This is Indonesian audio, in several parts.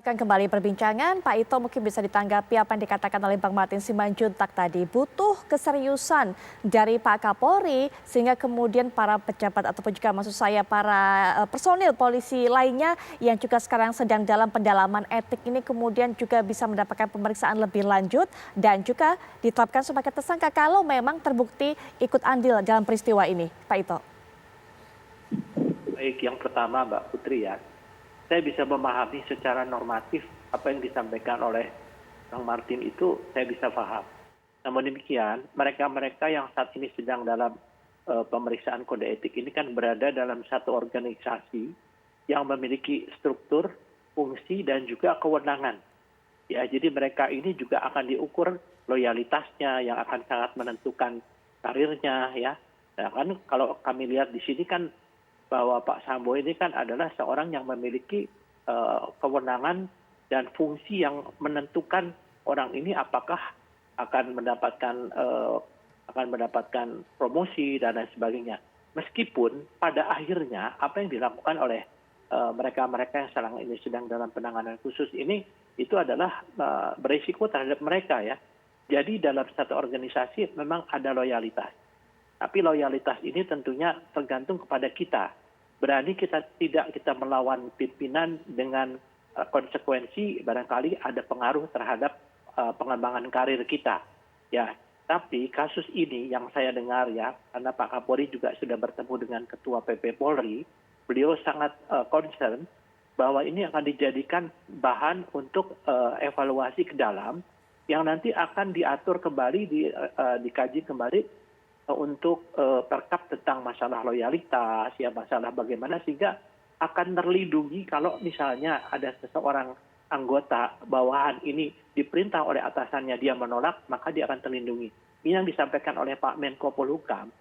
lanjutkan kembali perbincangan. Pak Ito mungkin bisa ditanggapi apa yang dikatakan oleh Bang Martin Simanjuntak tadi. Butuh keseriusan dari Pak Kapolri sehingga kemudian para pejabat ataupun juga maksud saya para personil polisi lainnya yang juga sekarang sedang dalam pendalaman etik ini kemudian juga bisa mendapatkan pemeriksaan lebih lanjut dan juga ditetapkan sebagai tersangka kalau memang terbukti ikut andil dalam peristiwa ini. Pak Ito. Baik, yang pertama Mbak Putri ya. Saya bisa memahami secara normatif apa yang disampaikan oleh Bang Martin itu saya bisa paham. Namun demikian, mereka-mereka yang saat ini sedang dalam pemeriksaan kode etik ini kan berada dalam satu organisasi yang memiliki struktur, fungsi, dan juga kewenangan. Ya, jadi mereka ini juga akan diukur loyalitasnya yang akan sangat menentukan karirnya ya. Nah, kan kalau kami lihat di sini kan bahwa Pak Sambo ini kan adalah seorang yang memiliki kewenangan dan fungsi yang menentukan orang ini apakah akan mendapatkan promosi dan lain sebagainya. Meskipun pada akhirnya apa yang dilakukan oleh mereka-mereka yang sekarang ini sedang dalam penanganan khusus ini itu adalah berisiko terhadap mereka ya. Jadi dalam satu organisasi memang ada loyalitas. Tapi loyalitas ini tentunya tergantung kepada kita. Berani tidak kita melawan pimpinan dengan konsekuensi barangkali ada pengaruh terhadap pengembangan karir kita. Ya, tapi kasus ini yang saya dengar ya, karena Pak Kapolri juga sudah bertemu dengan Ketua PP Polri, beliau sangat concern bahwa ini akan dijadikan bahan untuk evaluasi ke dalam yang nanti akan diatur kembali, dikaji kembali untuk perkap tentang masalah loyalitas, ya masalah bagaimana sehingga akan terlindungi kalau misalnya ada seseorang anggota bawahan ini diperintah oleh atasannya dia menolak, maka dia akan terlindungi. Ini yang disampaikan oleh Pak Menko Polhukam.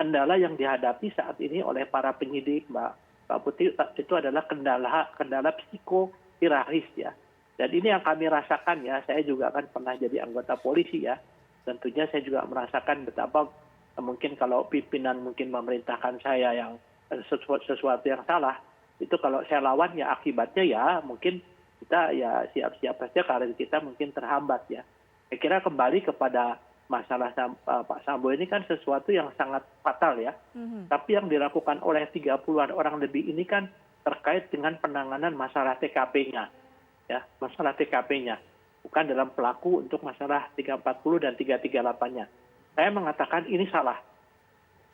Kendala yang dihadapi saat ini oleh para penyidik, Mbak Putri, itu adalah kendala psikohierarkis ya. Dan ini yang kami rasakan ya, saya juga kan pernah jadi anggota polisi ya. Tentunya saya juga merasakan betapa mungkin kalau pimpinan mungkin memerintahkan saya yang sesuatu yang salah, itu kalau saya lawan ya akibatnya ya mungkin kita ya siap-siap saja karir kita mungkin terhambat ya. Saya kira kembali kepada masalah Pak Sambo ini kan sesuatu yang sangat fatal ya. Tapi yang dilakukan oleh 30-an orang lebih ini kan terkait dengan penanganan masalah TKP-nya. Ya, masalah TKP-nya. Bukan dalam pelaku untuk masalah 340 dan 338-nya. Saya mengatakan ini salah.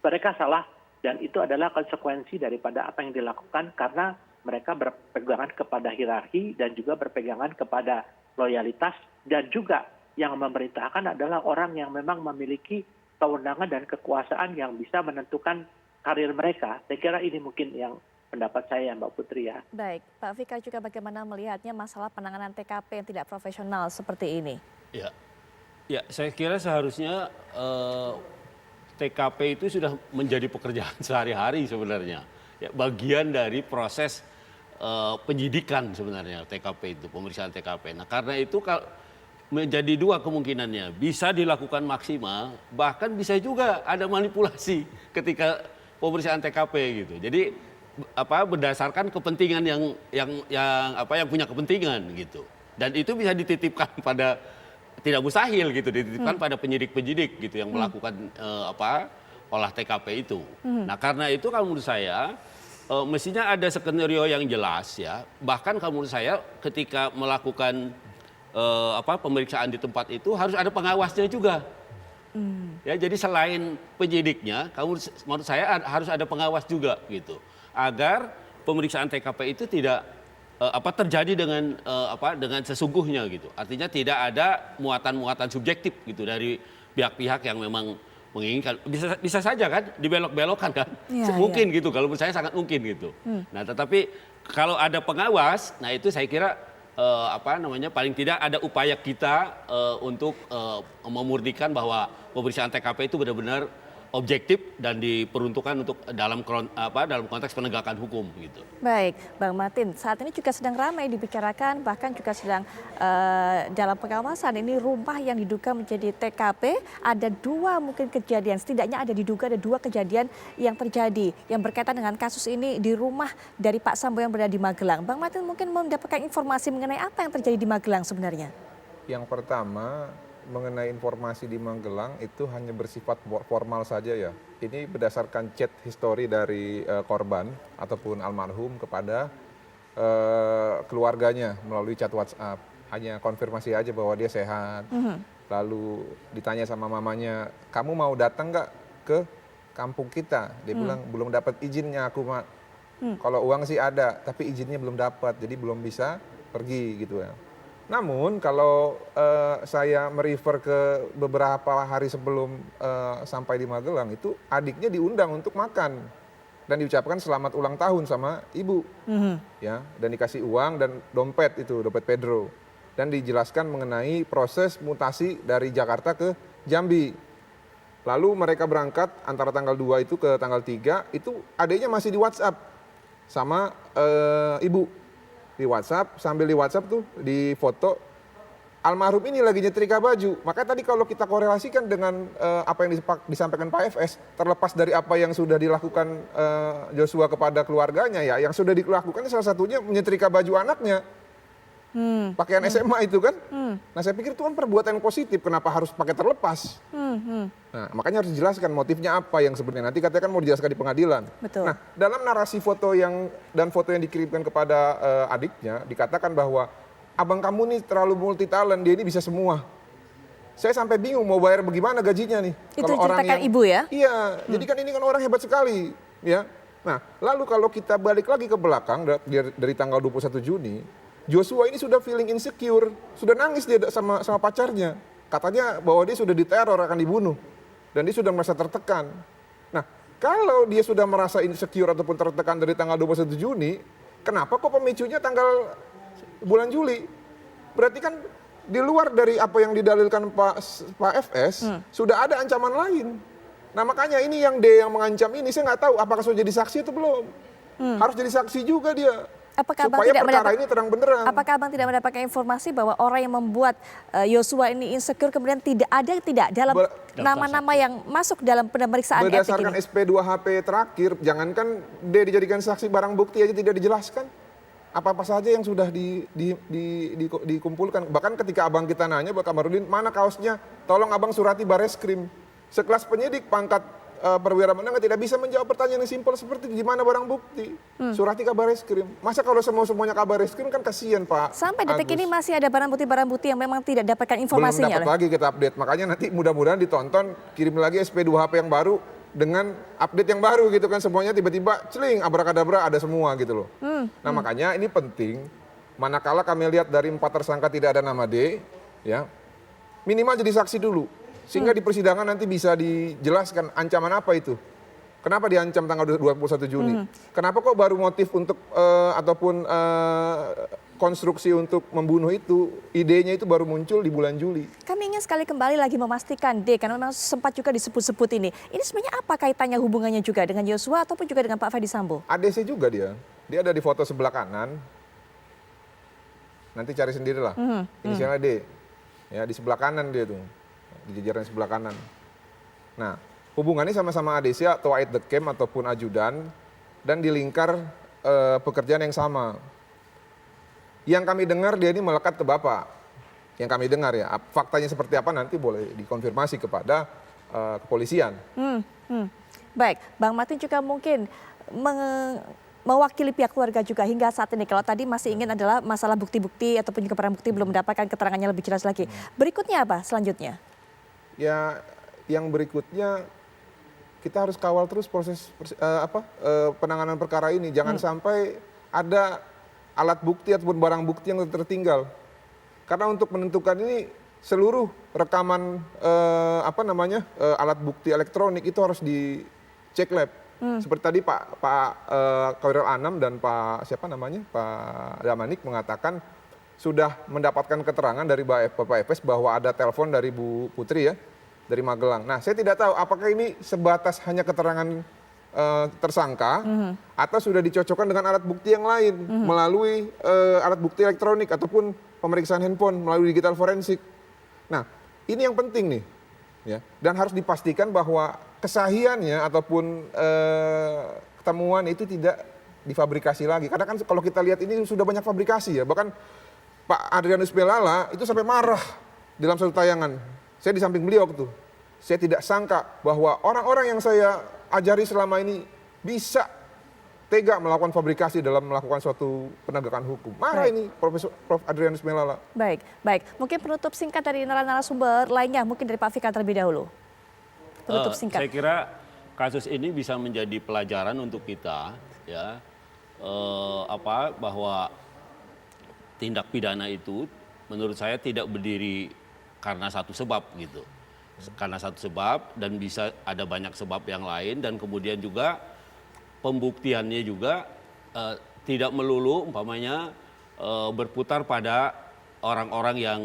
Mereka salah dan itu adalah konsekuensi daripada apa yang dilakukan karena mereka berpegangan kepada hierarki dan juga berpegangan kepada loyalitas dan juga yang memerintahkan adalah orang yang memang memiliki kewenangan dan kekuasaan yang bisa menentukan karir mereka. Saya kira ini mungkin yang pendapat saya Mbak Putri ya. Baik, Pak Fikar juga bagaimana melihatnya masalah penanganan TKP yang tidak profesional seperti ini? Ya, saya kira seharusnya TKP itu sudah menjadi pekerjaan sehari-hari sebenarnya. Ya, bagian dari proses penyidikan sebenarnya TKP itu, pemeriksaan TKP. Nah, karena itu menjadi dua kemungkinannya. Bisa dilakukan maksimal, bahkan bisa juga ada manipulasi ketika pemeriksaan TKP gitu. Jadi berdasarkan kepentingan yang punya kepentingan gitu. Dan itu bisa dititipkan pada tidak mustahil gitu dititipkan pada penyidik-penyidik gitu yang melakukan olah TKP itu. Nah, karena itu kalau menurut saya mestinya ada skenario yang jelas ya. Bahkan kalau menurut saya ketika melakukan pemeriksaan di tempat itu harus ada pengawasnya juga. Ya, jadi selain penyidiknya, menurut saya harus ada pengawas juga gitu. Agar pemeriksaan TKP itu tidak terjadi dengan sesungguhnya gitu. Artinya tidak ada muatan-muatan subjektif gitu dari pihak-pihak yang memang menginginkan. Bisa saja kan dibelok-belokkan kan. Mungkin gitu, kalau menurut saya sangat mungkin gitu. Nah, tetapi kalau ada pengawas, nah itu saya kira paling tidak ada upaya kita untuk memurnikan bahwa pemeriksaan TKP itu benar-benar objektif dan diperuntukkan untuk dalam konteks penegakan hukum gitu. Baik, Bang Martin, saat ini juga sedang ramai dibicarakan, bahkan juga sedang dalam pengawasan ini rumah yang diduga menjadi TKP, ada 2 mungkin kejadian, setidaknya diduga ada 2 kejadian yang terjadi yang berkaitan dengan kasus ini di rumah dari Pak Sambo yang berada di Magelang. Bang Martin mungkin mau mendapatkan informasi mengenai apa yang terjadi di Magelang sebenarnya? Yang pertama, mengenai informasi di Magelang itu hanya bersifat formal saja ya. Ini berdasarkan chat history dari korban ataupun almarhum kepada keluarganya melalui chat WhatsApp. Hanya konfirmasi aja bahwa dia sehat. Lalu ditanya sama mamanya, kamu mau datang nggak ke kampung kita? Dia bilang belum dapat izinnya aku, Mak. Kalau uang sih ada, tapi izinnya belum dapat, jadi belum bisa pergi gitu ya. Namun kalau saya merefer ke beberapa hari sebelum sampai di Magelang itu adiknya diundang untuk makan dan diucapkan selamat ulang tahun sama ibu, ya, dan dikasih uang dan dompet Pedro, dan dijelaskan mengenai proses mutasi dari Jakarta ke Jambi. Lalu mereka berangkat antara tanggal 2 itu ke tanggal 3 itu adiknya masih di WhatsApp sama ibu. Di WhatsApp, sambil di WhatsApp tuh di foto almarhum ini lagi nyetrika baju. Maka tadi kalau kita korelasikan dengan apa yang disampaikan Pak FS, terlepas dari apa yang sudah dilakukan Joshua kepada keluarganya ya, yang sudah dilakukan salah satunya menyetrika baju anaknya. Pakaian SMA itu kan. Nah saya pikir itu kan perbuatan yang positif, kenapa harus pakai terlepas? Nah makanya harus dijelaskan motifnya apa yang sebenarnya nanti katanya kan mau dijelaskan di pengadilan. Betul. Nah dalam narasi foto yang dikirimkan kepada adiknya dikatakan bahwa abang kamu nih terlalu multi talent, dia ini bisa semua. Saya sampai bingung mau bayar bagaimana gajinya nih. Itu ceritakan ibu ya? Iya, jadi kan ini kan orang hebat sekali, ya. Nah, lalu kalau kita balik lagi ke belakang dari tanggal 21 Juni, Joshua ini sudah feeling insecure, sudah nangis dia sama pacarnya. Katanya bahwa dia sudah diteror akan dibunuh dan dia sudah merasa tertekan. Nah, kalau dia sudah merasa insecure ataupun tertekan dari tanggal 21 Juni, kenapa kok pemicunya tanggal bulan Juli? Berarti kan di luar dari apa yang didalilkan Pak FS, sudah ada ancaman lain. Nah makanya ini yang D yang mengancam ini, saya nggak tahu apakah sudah jadi saksi atau belum. Harus jadi saksi juga dia. Apakah supaya perkara ini terang benderang. Apakah Abang tidak mendapatkan informasi bahwa orang yang membuat Joshua ini insecure kemudian tidak dalam nama-nama yang masuk dalam pemeriksaan etik ini? Berdasarkan SP2HP terakhir, jangankan D dijadikan saksi, barang bukti aja tidak dijelaskan. Apa-apa saja yang sudah dikumpulkan. Bahkan ketika abang kita nanya, Pak Kamarudin, mana kaosnya? Tolong abang surati Bareskrim. Sekelas penyidik pangkat perwira menengah tidak bisa menjawab pertanyaan yang simpel seperti di mana barang bukti. Surati ke Bareskrim. Masa kalau semuanya ke Bareskrim kan kasihan Pak Sampai detik Agus. ini masih ada barang bukti yang memang tidak dapatkan informasinya. Belum dapat lagi kita update. Makanya nanti mudah-mudahan ditonton, kirim lagi SP2HP yang baru dengan update yang baru gitu kan, semuanya tiba-tiba celing abrakadabra ada semua gitu loh. Nah makanya ini penting, manakala kami lihat dari 4 tersangka tidak ada nama D, ya minimal jadi saksi dulu, sehingga di persidangan nanti bisa dijelaskan ancaman apa itu. Kenapa diancam tanggal 21 Juni? Kenapa kok baru motif untuk ataupun konstruksi untuk membunuh itu, idenya itu baru muncul di bulan Juli. Kami ingin sekali kembali lagi memastikan D, karena memang sempat juga disebut-sebut ini. Ini sebenarnya apa kaitannya hubungannya juga dengan Joshua ataupun juga dengan Pak Ferdy Sambo? ADC juga dia ada di foto sebelah kanan. Nanti cari sendirilah. Inisialnya D. Ya, di sebelah kanan dia tuh. Di jajaran sebelah kanan. Nah, hubungannya sama-sama ADC atau Aid the Camp ataupun ajudan dan di lingkar pekerjaan yang sama. Yang kami dengar dia ini melekat ke Bapak. Yang kami dengar ya, faktanya seperti apa nanti boleh dikonfirmasi kepada kepolisian. Baik, Bang Martin juga mungkin mewakili pihak keluarga juga hingga saat ini. Kalau tadi masih ingin adalah masalah bukti-bukti ataupun juga barang bukti belum mendapatkan keterangannya lebih jelas lagi. Berikutnya apa selanjutnya? Ya, yang berikutnya kita harus kawal terus proses penanganan perkara ini. Jangan sampai ada alat bukti ataupun barang bukti yang tertinggal. Karena untuk menentukan ini seluruh rekaman alat bukti elektronik itu harus dicek lab. Seperti tadi Pak Kairul Anam dan Pak Damanik mengatakan sudah mendapatkan keterangan dari Bapak FS bahwa ada telepon dari Bu Putri ya, dari Magelang. Nah, saya tidak tahu apakah ini sebatas hanya keterangan tersangka atau sudah dicocokkan dengan alat bukti yang lain melalui alat bukti elektronik ataupun pemeriksaan handphone melalui digital forensik. Nah, ini yang penting nih, ya. Dan harus dipastikan bahwa kesahiannya ataupun ketemuan itu tidak difabrikasi lagi. Karena kan kalau kita lihat ini sudah banyak fabrikasi ya. Bahkan Pak Adrianus Melala itu sampai marah dalam satu tayangan. Saya di samping beliau tuh. Saya tidak sangka bahwa orang-orang yang saya ajari selama ini bisa tega melakukan fabrikasi dalam melakukan suatu penegakan hukum. Marah ini Prof. Adrianus Melala. Baik, baik. Mungkin penutup singkat dari narasumber lainnya, mungkin dari Pak Fikar terlebih dahulu. Penutup singkat. Saya kira kasus ini bisa menjadi pelajaran untuk kita, ya, bahwa tindak pidana itu menurut saya tidak berdiri karena satu sebab gitu. Karena satu sebab dan bisa ada banyak sebab yang lain dan kemudian juga pembuktiannya juga tidak melulu umpamanya berputar pada orang-orang yang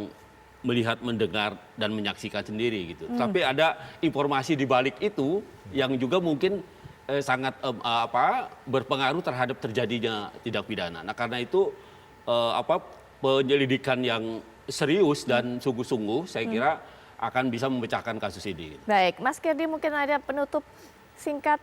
melihat, mendengar dan menyaksikan sendiri gitu. Tapi ada informasi di balik itu yang juga mungkin sangat berpengaruh terhadap terjadinya tindak pidana. Nah, karena itu penyelidikan yang serius dan sungguh-sungguh saya kira akan bisa memecahkan kasus ini. Baik, Mas Kirdi mungkin ada penutup singkat.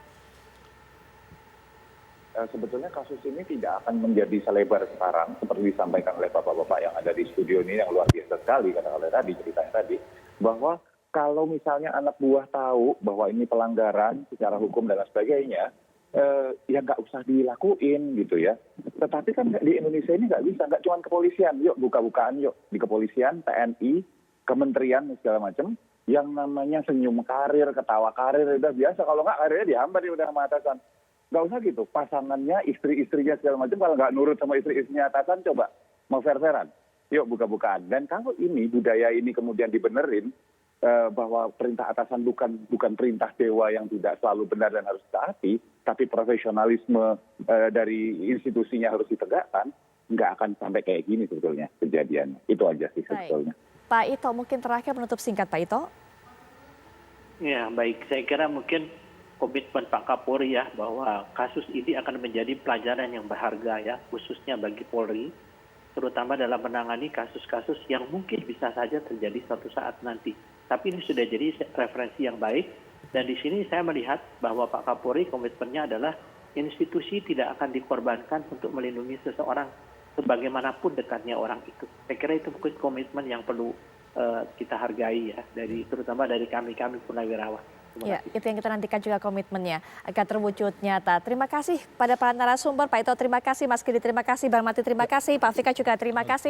Sebetulnya kasus ini tidak akan menjadi selebar sekarang seperti disampaikan oleh bapak-bapak yang ada di studio ini yang luar biasa sekali karena oleh tadi ceritanya tadi bahwa kalau misalnya anak buah tahu bahwa ini pelanggaran secara hukum dan sebagainya, ya nggak usah dilakuin gitu ya. Tetapi kan di Indonesia ini nggak bisa, nggak cuma kepolisian, yuk buka-bukaan yuk di kepolisian, TNI, kementerian segala macam, yang namanya senyum karir, ketawa karir udah biasa. Kalau nggak karirnya dihambat ya udah sama atasan. Nggak usah gitu, pasangannya, istri-istrinya segala macam kalau nggak nurut sama istri-istrinya atasan coba mau fair-fairan. Yuk buka-bukaan. Dan kalau ini budaya ini kemudian dibenerin, bahwa perintah atasan bukan perintah dewa yang tidak selalu benar dan harus ditaati, tapi profesionalisme dari institusinya harus ditegakkan, nggak akan sampai kayak gini sebetulnya kejadiannya. Itu aja sih sebetulnya. Pak Ito, mungkin terakhir penutup singkat Pak Ito. Ya, baik. Saya kira mungkin komitmen Pak Kapolri ya bahwa kasus ini akan menjadi pelajaran yang berharga ya, khususnya bagi Polri, terutama dalam menangani kasus-kasus yang mungkin bisa saja terjadi suatu saat nanti. Tapi ini sudah jadi referensi yang baik dan di sini saya melihat bahwa Pak Kapolri komitmennya adalah institusi tidak akan dikorbankan untuk melindungi seseorang sebagaimanapun dekatnya orang itu. Saya kira itu mungkin komitmen yang perlu kita hargai ya, terutama dari kami purnawirawan. Ya, itu yang kita nantikan juga komitmennya agar terwujud nyata. Terima kasih pada para narasumber, Pak Ito terima kasih, Mas Kidi terima kasih, Bang Mati terima kasih, Pak Fika juga terima kasih.